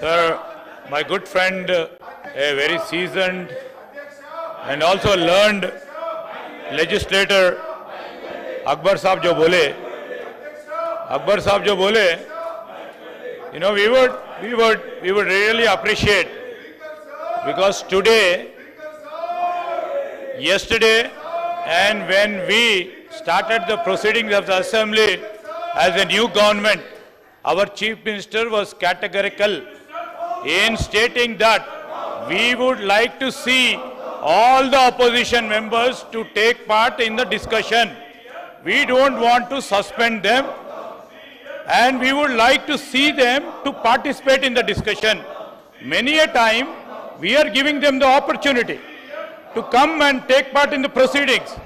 Sir, my good friend, a very seasoned and also learned legislator, Akbar Saab jo bole, you know, we would really appreciate, because today, yesterday, and when we started the proceedings of the assembly as a new government, our chief minister was categorical in stating that we would like to see all the opposition members to take part in the discussion. We don't want to suspend them, and we would like to see them to participate in the discussion. Many a time, we are giving them the opportunity to come and take part in the proceedings.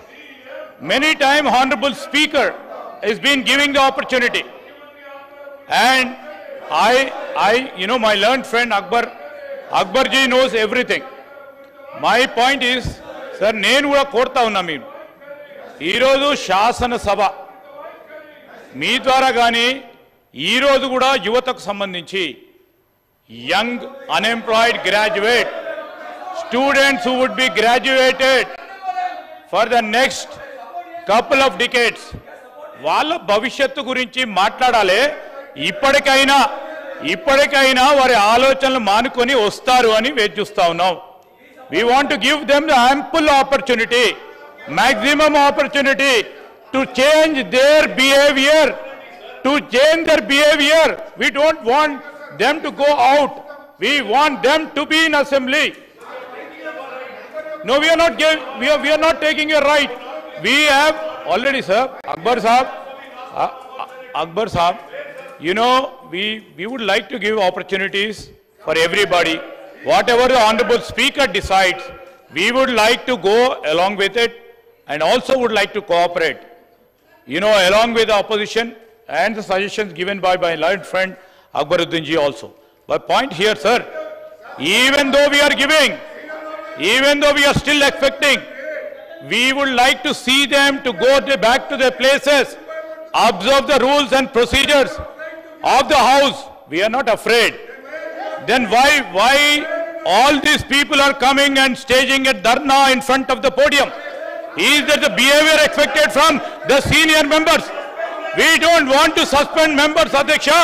Many times, Honorable Speaker has been giving the opportunity. And you know, my learned friend Akbarji knows everything. My point is, sir, nenu kuda korta unna meeru. Ee roju Shasana Sabha mee dwara gaani ee roju kuda yuvataku sambandhinchi young unemployed graduate students who would be graduated for the next couple of decades వాళ్ళ భవిష్యత్తు గురించి మాట్లాడాలి. ఇప్పటికైనా వారి ఆలోచనలు మానుకొని వస్తారు అని వేచి చూస్తా ఉన్నాం. We want to give them the ample opportunity, maximum opportunity to change their behavior, We don't want them to go out. We want them to be in assembly. No, we are not taking a right. We have already, sir, Akbar Saab, you know, we would like to give opportunities for everybody. Whatever the Honorable Speaker decides, we would like to go along with it and also would like to cooperate, you know, along with the opposition and the suggestions given by my learned friend Akbaruddin ji also. But point here, sir, even though we are giving, even though we are still expecting, we would like to see them to go back to their places, observe the rules and procedures of the House. We are not afraid. Then why all these people are coming and staging a dharna in front of the podium? Is that the behavior expected from the senior members? We don't want to suspend members, Adhyaksha.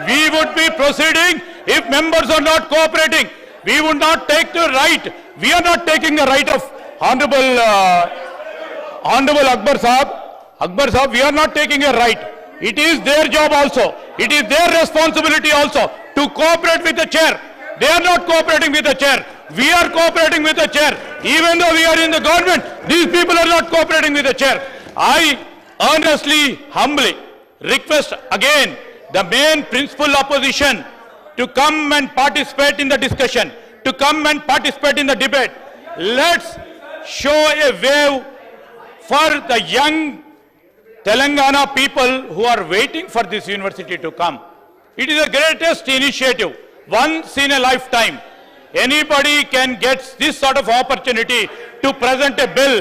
We would be proceeding if members are not cooperating. We would not take the right. We are not taking the right of Honorable Akbar Saab. Akbar Saab, we are not taking a right. It is their job also. It is their responsibility also to cooperate with the chair. They are not cooperating with the chair. We are cooperating with the chair. Even though we are in the government, these people are not cooperating with the chair. I earnestly, humbly request again the main principal opposition to come and participate in the discussion, to come and participate in the debate. Let's show a wave for the young Telangana people who are waiting for this university to come. It is the greatest initiative, once in a lifetime. Anybody can get this sort of opportunity to present a bill,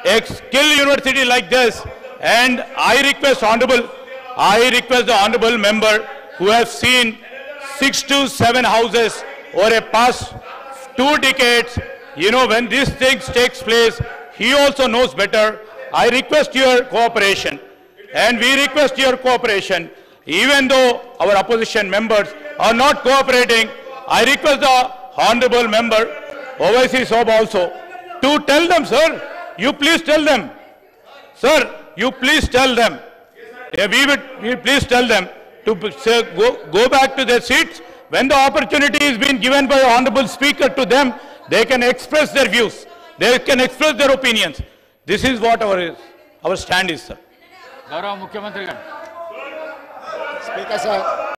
a skill university like this. And I request the honorable member who has seen 6 to 7 houses over a past 2 decades, you know, when these things takes place, he also knows better. I request your cooperation, and we request your cooperation. Even though our opposition members are not cooperating, I request the honorable member, Owaisi Saab also, to tell them, sir, you please tell them. Sir, you please tell them. We please tell them to say, go back to their seats. When the opportunity is being given by the Honorable Speaker to them, they can express their views. They can express their opinions. This is what our stand is, sir. Gaurav Mukhyamantri garu. Speaker sir.